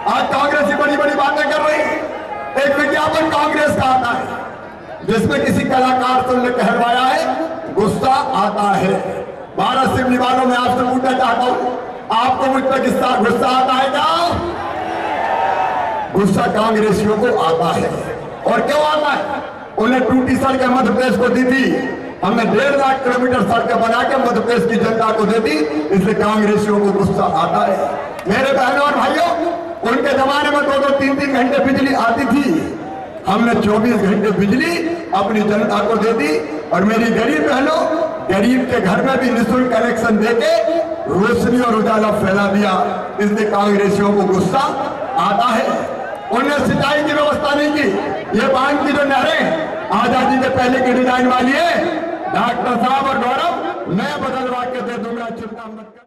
आज कांग्रेसी बड़ी बड़ी बातें कर रही। एक विज्ञापन कांग्रेस का आता है जिसमें किसी कलाकार से उन्होंने कहलवाया है, गुस्सा आता है। 12 सिवनी वालों में आपसे पूछना चाहता हूं, आपको मुझ पर गुस्सा आता है क्या? गुस्सा कांग्रेसियों को आता है। और क्यों आता है? उन्हें टूटी सड़कें मध्य प्रदेश को दी थी, हमने 1.5 लाख किलोमीटर सड़कें बना के मध्य प्रदेश की जनता को दे दी, इसलिए कांग्रेसियों को गुस्सा आता है। मेरे बहनों और भाइयों, उनके जमाने में 2-2, 3-3 घंटे बिजली आती थी, हमने 24 घंटे बिजली अपनी जनता को दे दी। और मेरी गरीब बहनों, गरीब के घर में भी निःशुल्क कनेक्शन देके रोशनी और उजाला फैला दिया, इसलिए कांग्रेसियों को गुस्सा आता है। उन्होंने सिंचाई की व्यवस्था नहीं की। ये बांध की जो नहरें आजादी के पहले की डिजाइन वाली है, डॉक्टर साहब और गौरव मैं बदलवा के दे दूंगा, चिंता मत कर।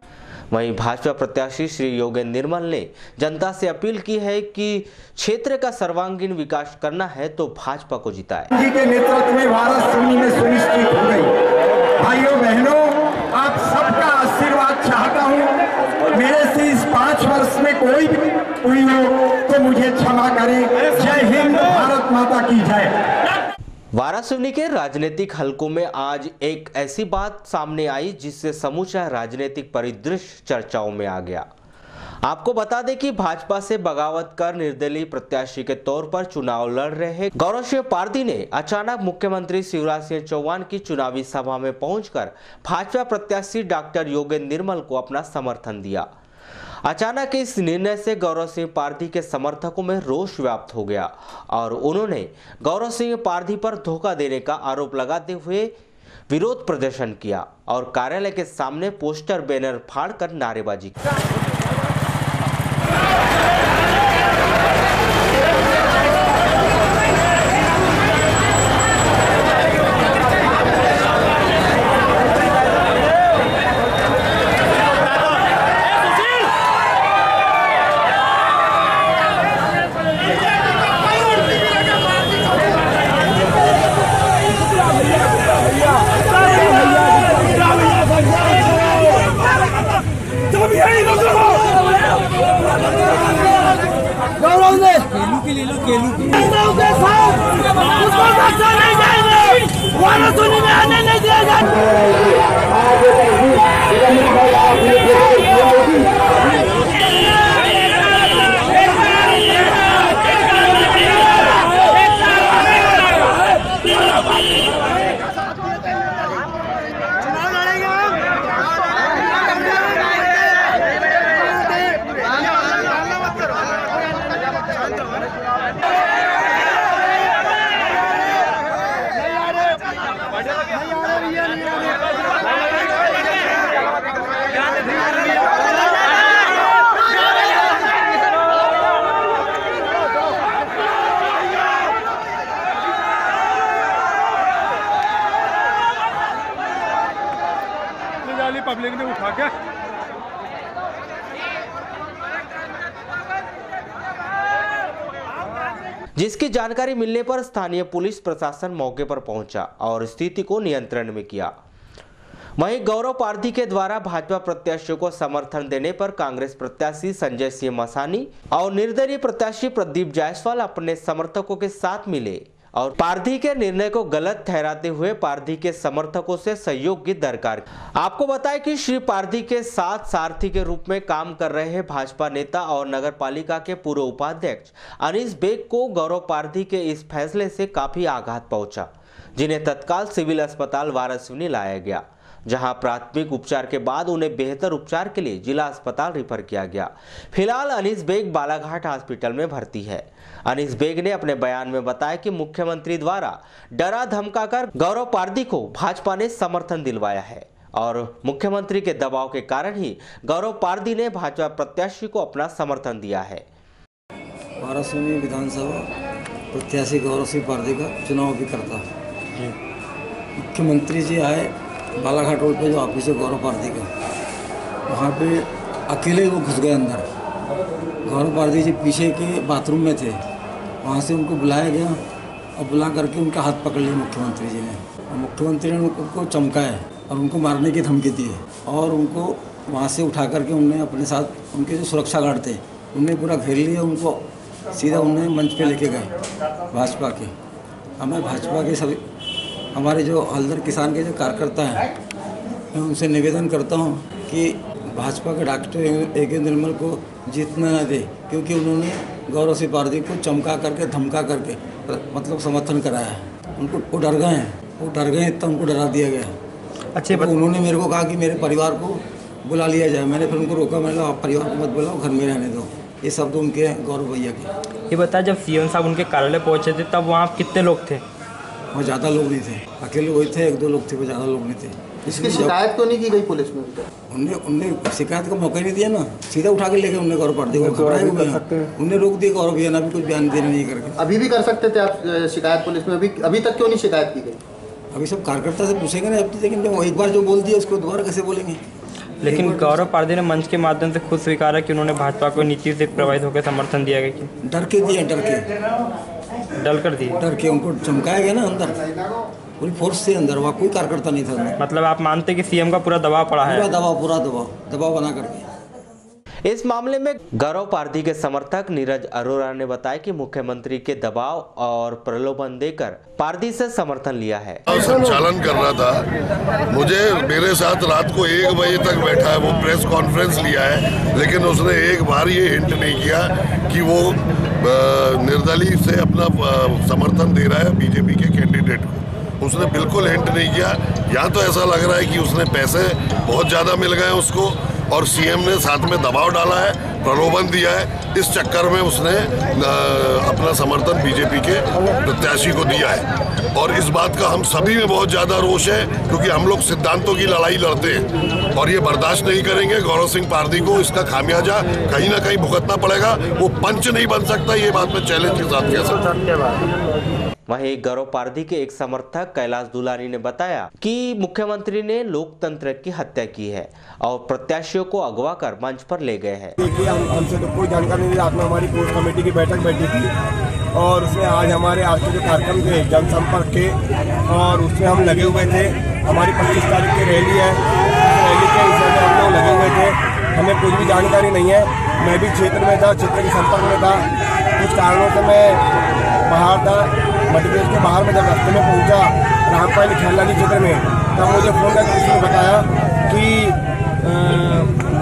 वहीं भाजपा प्रत्याशी श्री योगेंद्र निर्मल ने जनता से अपील की है कि क्षेत्र का सर्वांगीण विकास करना है तो भाजपा को जिताए। जी के नेतृत्व में भारत सुन्नी में सुनिश्चित हो गई। भाइयों बहनों, आप सबका आशीर्वाद चाहता हूँ। मेरे से इस 5 वर्ष में कोई भी हुई हो तो मुझे क्षमा करें। जय हिंद, भारत माता की जय। वारासिवनी के राजनीतिक हलकों में आज एक ऐसी बात सामने आई जिससे समूचा राजनीतिक परिदृश्य चर्चाओं में आ गया। आपको बता दें कि भाजपा से बगावत कर निर्दलीय प्रत्याशी के तौर पर चुनाव लड़ रहे गौरव सिंह पारदी ने अचानक मुख्यमंत्री शिवराज सिंह चौहान की चुनावी सभा में पहुंचकर भाजपा प्रत्याशी डॉक्टर योगेंद्र निर्मल को अपना समर्थन दिया। अचानक इस निर्णय से गौरव सिंह पारदी के समर्थकों में रोष व्याप्त हो गया और उन्होंने गौरव सिंह पारदी पर धोखा देने का आरोप लगाते हुए विरोध प्रदर्शन किया और कार्यालय के सामने पोस्टर बैनर फाड़कर नारेबाजी की। पब्लिक ने उठा के जिसकी जानकारी मिलने पर स्थानीय पुलिस प्रशासन मौके पर पहुंचा और स्थिति को नियंत्रण में किया। वहीं गौरव पारदी के द्वारा भाजपा प्रत्याशियों को समर्थन देने पर कांग्रेस प्रत्याशी संजय सिंह मसानी और निर्दलीय प्रत्याशी प्रदीप जायसवाल अपने समर्थकों के साथ मिले और पारदी के निर्णय को गलत ठहराते हुए पारदी के समर्थकों से सहयोग की दरकार की। आपको बताएं कि श्री पारदी के साथ सारथी के रूप में काम कर रहे भाजपा नेता और नगर पालिका के पूर्व उपाध्यक्ष अनीस बेग को गौरव पारदी के इस फैसले से काफी आघात पहुंचा, जिन्हें तत्काल सिविल अस्पताल वारासिवनी लाया गया, जहां प्राथमिक उपचार के बाद उन्हें बेहतर उपचार के लिए जिला अस्पताल रेफर किया गया। फिलहाल अनीस बेग बालाघाट हॉस्पिटल में भर्ती है। अनीस बेग ने अपने बयान में बताया कि मुख्यमंत्री द्वारा डरा धमकाकर गौरव पारदी को भाजपा ने समर्थन दिलवाया है और मुख्यमंत्री के दबाव के कारण ही गौरव पारदी ने भाजपा प्रत्याशी को अपना समर्थन दिया है। वारासिवनी विधानसभा प्रत्याशी गौरव सिंह पारदी का चुनाव भी करता। मुख्यमंत्री जी आए बालाघाट रोड पे जो ऑफिस है गौरव पारदी का, वहाँ पे अकेले वो घुस गए अंदर। गौरव पारदी जी पीछे के बाथरूम में थे, वहाँ से उनको बुलाया गया और बुला करके उनका हाथ पकड़ लिया मुख्यमंत्री जी ने। और मुख्यमंत्री ने उनको चमकाया और उनको मारने की धमकी दी और उनको वहाँ से उठा करके उनने अपने साथ उनके जो सुरक्षा गार्ड थे उनने पूरा घेर लिया। उनको सीधा उन्हें मंच पे लेके गए भाजपा के। हमें भाजपा के सभी हमारे जो हल्दर किसान के जो कार्यकर्ता हैं, मैं उनसे निवेदन करता हूँ कि भाजपा के डॉक्टर ए.के. निर्मल को जीतना न दे, क्योंकि उन्होंने गौरव सिंह पारदी को चमका करके धमका करके मतलब समर्थन कराया है। उनको वो डर गए हैं, वो डर गए तब उनको डरा दिया गया। अच्छा, तो उन्होंने मेरे को कहा कि मेरे परिवार को बुला लिया जाए। मैंने फिर उनको रोका, मैंने आप परिवार को मत बुलाओ, घर में रहने दो। ये शब्द उनके गौरव भैया के। ये बता, जब सीएम साहब उनके कार्यालय पहुंचे थे तब वहाँ कितने लोग थे? वहाँ ज़्यादा लोग नहीं थे, अकेले वही थे, 1-2 लोग थे, वो ज़्यादा लोग नहीं थे। इसकी शिकायत तो नहीं की गई पुलिस में? उनने शिकायत का मौका ही नहीं दिया ना, सीधा उठा के लेके उन्हें गौरव पारदी को घबराए हुए हैं। उन्हें रोक दिया गौरव भैया ना भी कुछ बयान देने नहीं करके। अभी भी कर सकते थे आप शिकायत पुलिस में, अभी तक क्यों नहीं शिकायत की गई? अभी सब कार्यकर्ता से पूछेंगे ना, लेकिन जब एक बार जो बोल दिया उसको दोबारा कैसे बोलेंगे? लेकिन गौरव पारदी ने मंच के माध्यम से खुद स्वीकारा कि उन्होंने भाजपा को नीति से प्रभावित होकर समर्थन दिया गया। डर के दिया, डर कर दिए, डर के उनको चमकाया गया ना अंदर, पूरी फोर्स से अंदर। वहाँ कोई कार्यकर्ता नहीं था अंदर। मतलब आप मानते कि सीएम का पूरा दबाव पड़ा है? पूरा दबाव बना करके। इस मामले में गौरव पारदी के समर्थक नीरज अरोड़ा ने बताया कि मुख्यमंत्री के दबाव और प्रलोभन देकर पारदी से समर्थन लिया है। संचालन कर रहा था, मुझे मेरे साथ रात को 1 बजे तक बैठा है, वो प्रेस कॉन्फ्रेंस लिया है, लेकिन उसने एक बार ये हिंट नहीं किया कि वो निर्दलीय से अपना समर्थन दे रहा है बीजेपी के कैंडिडेट को। उसने बिल्कुल हिंट नहीं किया। या तो ऐसा लग रहा है कि उसने पैसे बहुत ज़्यादा मिल गए उसको और सीएम ने साथ में दबाव डाला है, प्रलोभन दिया है, इस चक्कर में उसने अपना समर्थन बीजेपी के प्रत्याशी को दिया है। और इस बात का हम सभी में बहुत ज़्यादा रोष है, क्योंकि हम लोग सिद्धांतों की लड़ाई लड़ते हैं और ये बर्दाश्त नहीं करेंगे। गौरव सिंह पारदी को इसका खामियाजा कहीं ना कहीं भुगतना पड़ेगा। वो पंच नहीं बन सकता, ये बात मैं चैलेंज के साथ कह सकता हूँ। वहीं गौरव पारदी के एक समर्थक कैलाश दुलानी ने बताया कि मुख्यमंत्री ने लोकतंत्र की हत्या की है और प्रत्याशियों को अगवा कर मंच पर ले गए हैं। देखिए, हमसे तो कोई जानकारी नहीं। रात में हमारी कोर कमेटी की बैठक बैठी थी और उसमें आज हमारे आज के जो कार्यक्रम थे जनसंपर्क के, और उसमें हम लगे हुए थे। हमारी 25 तारीख की रैली है, रैली के हिसाब से हम लोग लगे हुए थे। हमें कुछ भी जानकारी नहीं है। मैं भी क्षेत्र में था, क्षेत्र के संपर्क में था। कुछ कारणों से मैं बाहर था, मध्य प्रदेश के बाहर में। जब रास्ते में पहुंचा रामपाल खेलानी क्षेत्र में, तब मुझे फोन करके उसने बताया कि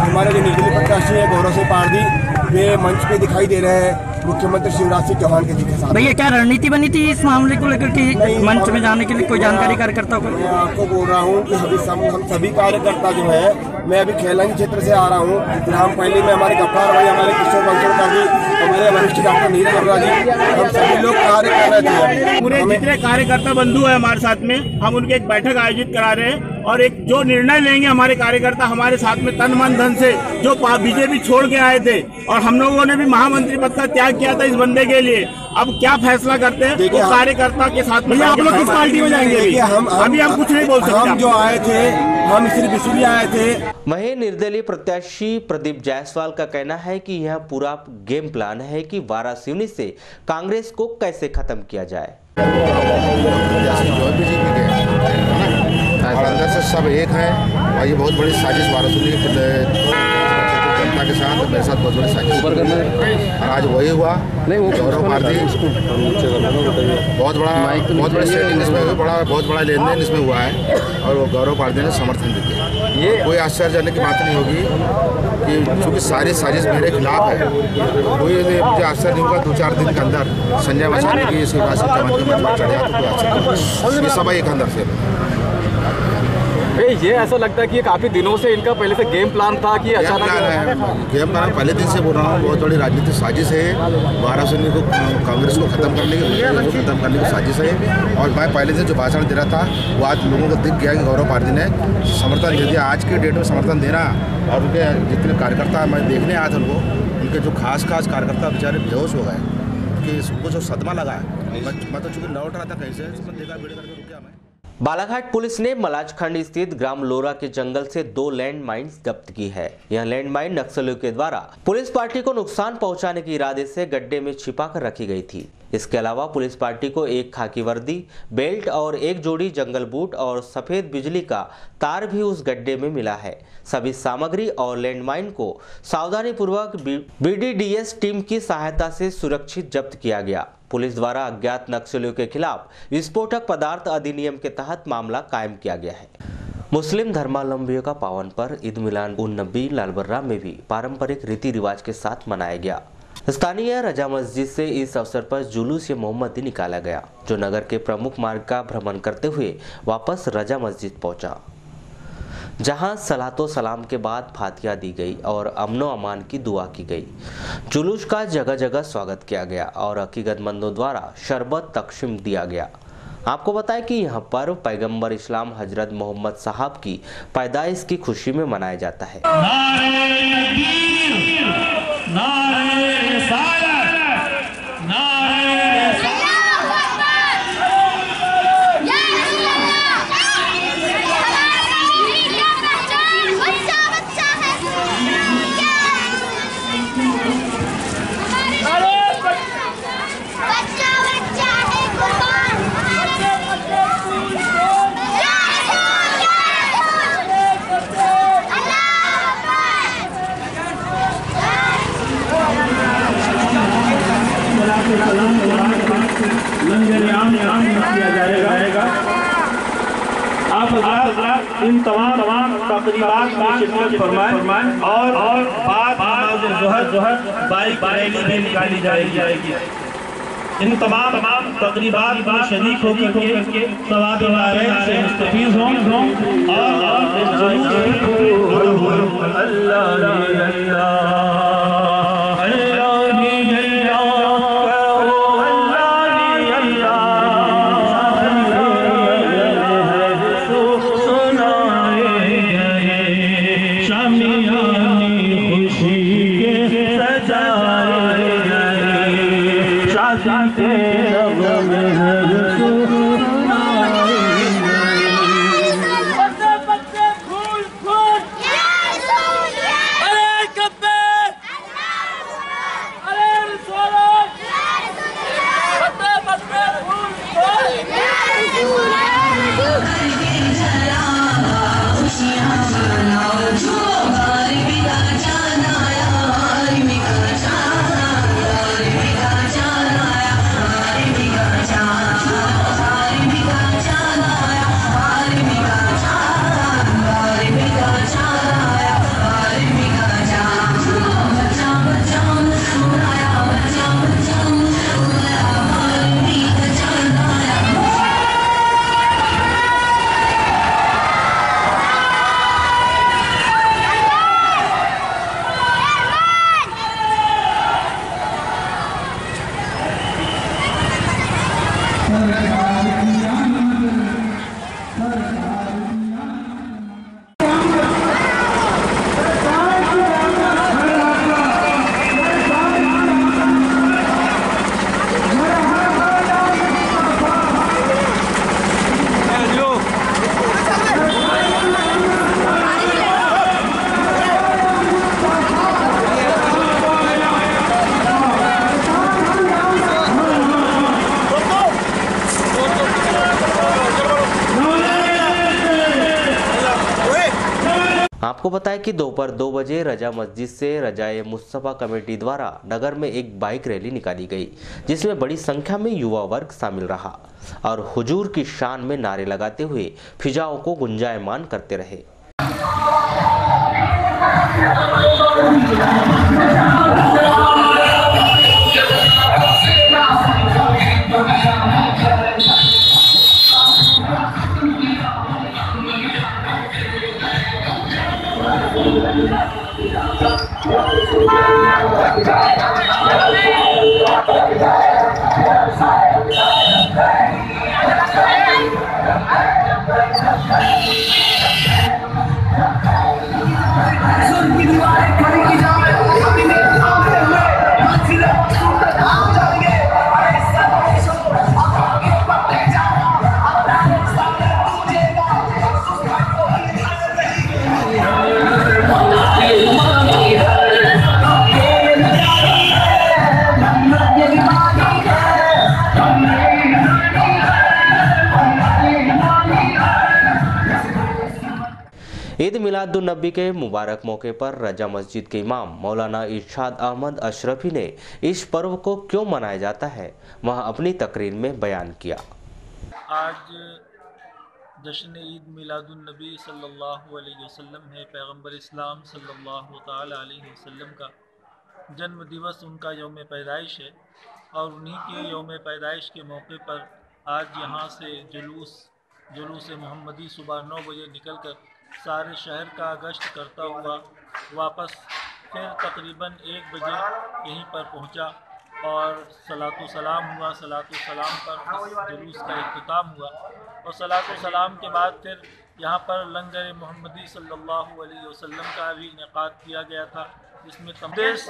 हमारे जो निर्दलीय प्रत्याशी है गौरव सिंह पारदी, वे मंच पे दिखाई दे रहे हैं मुख्यमंत्री शिवराज सिंह चौहान के जी के साथ। भैया, क्या रणनीति बनी थी इस मामले को लेकर कि मंच में जाने के लिए कोई जानकारी कार्यकर्ता को? मैं आपको बोल रहा हूँ कि हम सभी कार्यकर्ता जो है, मैं अभी खेलानी क्षेत्र से आ रहा हूँ। रामपल्ली में हमारे गफ्फार भाई, हमारे किशोर बंसल जी, हमारे वरिष्ठ डॉक्टर नीरज अरोड़ा जी, हम सभी लोग कार्य कर रहे थे। पूरे जितने कार्यकर्ता बंधु है हमारे साथ में, हम उनके एक बैठक आयोजित करा रहे हैं और एक जो निर्णय लेंगे हमारे कार्यकर्ता हमारे साथ में तन मन धन से, जो बीजेपी छोड़ के आए थे और हम लोगों ने भी महामंत्री पद का त्याग किया था इस बंदे के लिए। अब क्या फैसला करते हैं वो कार्यकर्ता के साथ में। आप लोग किस पार्टी में जाएंगे? अभी हम कुछ नहीं बोल सकते। हम जो आए थे, हम सिर्फ इसलिए आए थे। वहीं निर्दलीय प्रत्याशी प्रदीप जायसवाल का कहना है कि यह पूरा गेम प्लान है कि वारासिवनी से कांग्रेस को कैसे खत्म किया जाए। और अंदर से सब एक है और ये बहुत बड़ी साजिश वारासिवनी जनता के साथ, मेरे साथ बहुत बड़ी साजिश और आज वही हुआ। गौरव पारदी बहुत बड़ी सेटिंग इसमें हुई, बहुत बड़ा लेन देन इसमें हुआ है और वो गौरव पारदी ने समर्थन दिया। ये कोई आश्चर्यजनक की बात नहीं होगी कि चूँकि सारी साजिश मेरे खिलाफ है, कोई मुझे आश्चर्य नहीं होगा 2-4 दिन के अंदर संजय मछाने की शिवराज सिंह चौहान के मंच पर चढ़ गया तो कोई आश्चर्य नहीं। ये सब एक अंदर से ये ऐसा लगता है कि ये काफी दिनों से इनका पहले से गेम प्लान था कि अचानक गेम प्लान पहले दिन से बोल रहा हूँ। बहुत बड़ी राजनीतिक साजिश है, वारासिवनी को कांग्रेस को खत्म करने की साजिश है। और मैं पहले दिन जो भाषण दे रहा था वो आज लोगों को दिख गया कि गौरव पारदी ने समर्थन दे दिया। आज के डेट में समर्थन देना और उनके जितने कार्यकर्ता मैं देखने आया था उनको, उनके जो खास कार्यकर्ता बेचारे बेहोश हो गए कि उनको जो सदमा लगा है मैं तो चूंकि लौट रहा था कहीं से, देखा वीडियो करके रुक गया मैं। बालाघाट पुलिस ने मलाजखंड स्थित ग्राम लोरा के जंगल से 2 लैंड माइन्स जब्त की है। यह लैंड माइन नक्सलियों के द्वारा पुलिस पार्टी को नुकसान पहुंचाने के इरादे से गड्ढे में छिपा कर रखी गई थी। इसके अलावा पुलिस पार्टी को एक खाकी वर्दी, बेल्ट और एक जोड़ी जंगल बूट और सफेद बिजली का तार भी उस गड्ढे में मिला है। सभी सामग्री और लैंडमाइन को सावधानी पूर्वक BDDS टीम की सहायता से सुरक्षित जब्त किया गया। पुलिस द्वारा अज्ञात नक्सलियों के खिलाफ विस्फोटक पदार्थ अधिनियम के तहत मामला कायम किया गया है। मुस्लिम धर्मावलंबियों का पावन पर्व ईद मिलाद उन नबी लालबर्रा में भी पारंपरिक रीति रिवाज के साथ मनाया गया। स्थानीय रजा मस्जिद से इस अवसर पर जुलूस ए मोहम्मदी निकाला गया, जो नगर के प्रमुख मार्ग का भ्रमण करते हुए वापस रजा मस्जिद पहुंचा, जहां सलातो सलाम के बाद फातिहा दी गई और अमनो अमान की दुआ की गई। जुलूस का जगह जगह स्वागत किया गया और अकीदतमंदों द्वारा शरबत तकसीम दिया गया। आपको बताएं कि यह पर्व पैगंबर इस्लाम हजरत मोहम्मद साहब की पैदाइश की खुशी में मनाया जाता है। आप इन तमाम तकरीबात में शिरकत फरमाएं और बाद ज़ोहर बाइक रैली भी निकाली जाएगी। इन तमाम तकरीबात में शरीक होकर के सवाब से मुस्तफीज़ हों और इस जुलूस आपको बताएं कि दोपहर 2 बजे रजा मस्जिद से रजाए मुस्तफा कमेटी द्वारा नगर में एक बाइक रैली निकाली गई, जिसमें बड़ी संख्या में युवा वर्ग शामिल रहा और हुजूर की शान में नारे लगाते हुए फिजाओं को गुंजायमान करते रहे। ईद मिलादुन्नबी के मुबारक मौके पर रजा मस्जिद के इमाम मौलाना इरशाद अहमद अशरफी ने इस पर्व को क्यों मनाया जाता है वह अपनी तकरीर में बयान किया। आज जश्न ईद मिलादुन्नबी सल्लल्लाहु अलैहि वसल्लम है। पैगम्बर इस्लाम सल्लल्लाहु ताला अलैहि वसल्लम का जन्म दिवस, उनका यौम पैदाइश है और उन्हीं के यौम पैदाइश के मौके पर आज यहाँ से जुलूस मोहम्मदी सुबह 9 बजे निकलकर सारे शहर का गश्त करता हुआ वापस फिर तकरीबन 1 बजे यहीं पर पहुँचा और सलातो सलाम हुआ। सलातो सलाम पर इस जुलूस का इख्तिताम हुआ और सलातो सलाम के बाद फिर यहाँ पर लंगर मोहम्मदी सल्लल्लाहु अलैहि वसल्लम का भी इनेकाद किया गया था, जिसमें संदेश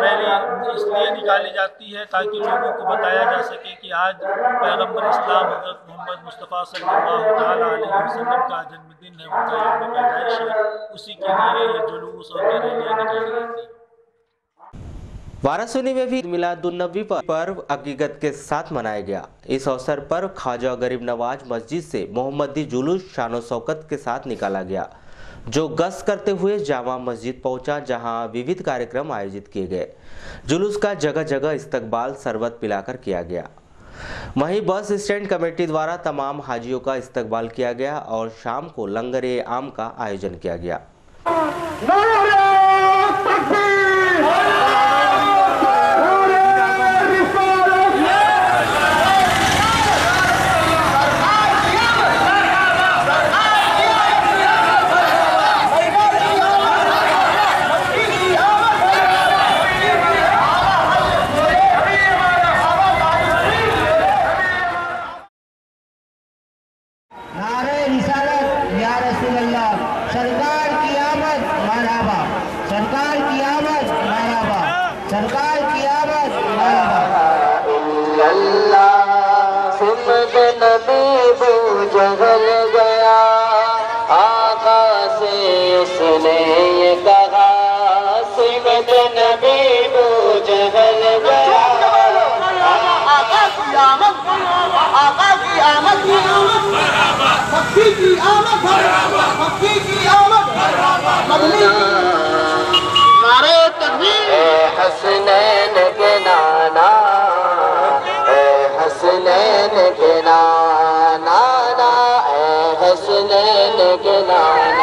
रैली इसलिए निकाली जाती है ताकि लोगों को बताया जा सके कि आज पैगम्बर इस्लाम हज़रत मोहम्मद मुस्तफ़ा सल्लल्लाहु ताला अलैहि वसल्लम का जन्मदिन है, उनका यौम पैदाइश है। उसी के लिए ये जुलूस और ये रैलियाँ निकाली जाती हैं। वाराणसी में भी मिलादुन्नबी पर्व अकीकत के साथ मनाया गया। इस अवसर पर ख्वाजा गरीब नवाज मस्जिद से मोहम्मदी जुलूस शान और शौकत के साथ निकाला गया, जो गश्त करते हुए जामा मस्जिद पहुंचा, जहां विविध कार्यक्रम आयोजित किए गए। जुलूस का जगह जगह इस्तकबाल शरबत पिलाकर किया गया। वहीं बस स्टैंड कमेटी द्वारा तमाम हाजियों का इस्तकबाल किया गया और शाम को लंगर आम का आयोजन किया गया। जगल गया आका से उसने ये कहा, सिमत नबी वो जगल गया आका की आमद, आका की आमद, मक्की की आमद, मक्की की आमद, नारे तकबीर। हसनैन के नाना, हसनैन के नाना, हसनैन के नाना।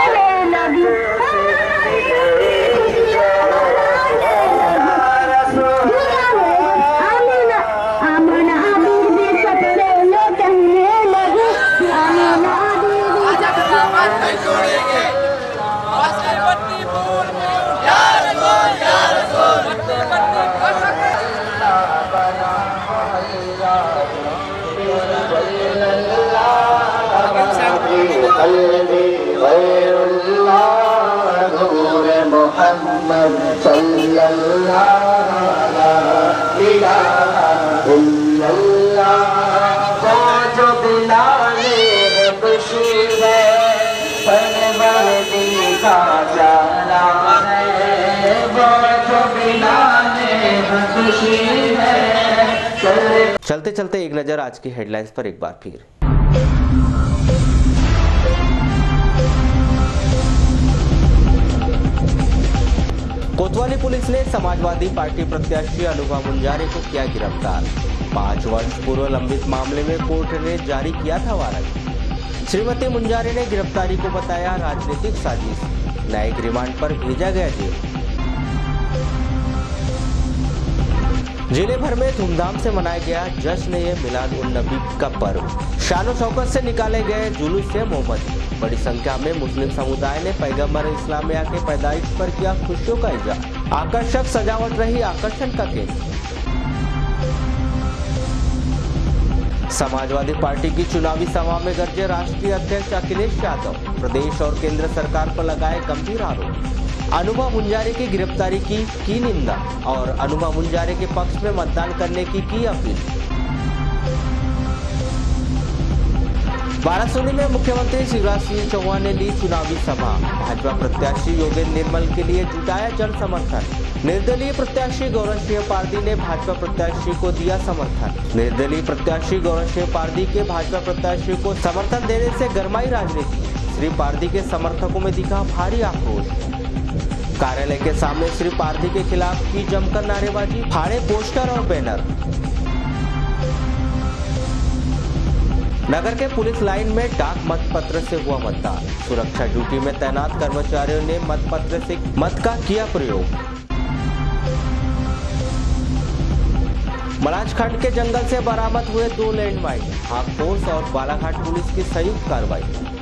चलते चलते एक नजर आज की हेडलाइंस पर एक बार फिर। कोतवाली पुलिस ने समाजवादी पार्टी प्रत्याशी अनुभव मुंजारे को किया गिरफ्तार। 5 वर्ष पूर्व लंबित मामले में कोर्ट ने जारी किया था वारंट। श्रीमती मुंजारे ने गिरफ्तारी को बताया राजनीतिक साजिश, न्यायिक रिमांड पर भेजा गया जेल। जिले भर में धूमधाम से मनाया गया जश्न ए मिलाद-उन-नबी का पर्व। शान शौकत से निकाले गए जुलूस से मोहम्मदी। बड़ी संख्या में मुस्लिम समुदाय ने पैगंबर इस्लामिया के पैदाइश पर किया खुशियों का इजहार। आकर्षक सजावट रही आकर्षण का केंद्र। समाजवादी पार्टी की चुनावी सभा में गरजे राष्ट्रीय अध्यक्ष अखिलेश यादव। प्रदेश और केंद्र सरकार पर लगाए गंभीर आरोप। अनुभव मुंजारे की गिरफ्तारी की निंदा और अनुभव मुंजारे के पक्ष में मतदान करने की अपील। वाराणसी में मुख्यमंत्री शिवराज सिंह चौहान ने ली चुनावी सभा। भाजपा प्रत्याशी योगेंद्र निर्मल के लिए जुटाया जन समर्थन। निर्दलीय प्रत्याशी गौरव सिंह पारदी ने भाजपा प्रत्याशी को दिया समर्थन। निर्दलीय प्रत्याशी गौरव सिंह पारदी के भाजपा प्रत्याशी को समर्थन देने से गरमाई राजनीति। श्री पारधी के समर्थकों में दिखा भारी आक्रोश। कार्यालय के सामने श्री पारधी के खिलाफ की जमकर नारेबाजी, फाड़े पोस्टर और बैनर। नगर के पुलिस लाइन में डाक मतपत्र से हुआ मतदान। सुरक्षा ड्यूटी में तैनात कर्मचारियों ने मतपत्र से मत का किया प्रयोग। मलाजखंड के जंगल से बरामद हुए 2 लैंडमाइन। हाक फोर्स और बालाघाट पुलिस की संयुक्त कार्रवाई।